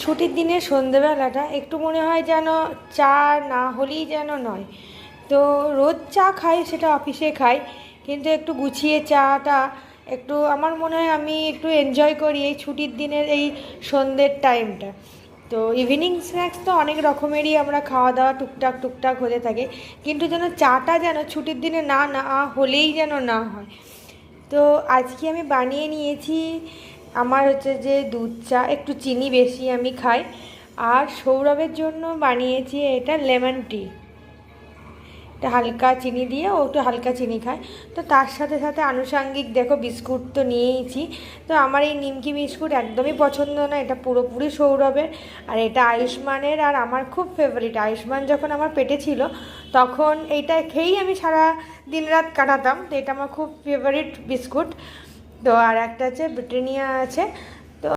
ছুটির দিনের সন্ধেবেলাটা একটু মনে হয় যেন চা না হলেই যেন নয়। তো রোজ চা খাই, সেটা অফিসে খাই, কিন্তু একটু গুছিয়ে চাটা একটু আমার মনে হয় আমি একটু এনজয় করি এই ছুটির দিনের এই সন্ধ্যের টাইমটা। তো ইভিনিং স্ন্যাক্স তো অনেক রকমেরই আমরা খাওয়া দাওয়া টুকটাক টুকটাক হতে থাকে, কিন্তু যেন চাটা যেন ছুটির দিনে না না হলেই যেন না হয়। তো আজকে আমি বানিয়ে নিয়েছি, আমার হচ্ছে যে দুধ চা, একটু চিনি বেশি আমি খাই। আর সৌরভের জন্য বানিয়েছি এটা লেমন টি, এটা হালকা চিনি দিয়ে, ও একটু হালকা চিনি খায়। তো তার সাথে সাথে আনুষাঙ্গিক দেখো বিস্কুট তো নিয়েইছি। তো আমার এই নিমকি বিস্কুট একদমই পছন্দ না, এটা পুরোপুরি সৌরভের। আর এটা আয়ুষ্মানের, আর আমার খুব ফেভারিট। আয়ুষ্মান যখন আমার পেটে ছিল তখন এইটা খেয়েই আমি সারা দিন রাত কাটাতাম। তো এটা আমার খুব ফেভারিট বিস্কুট। তো আর একটা আছে ব্রিটানিয়া আছে।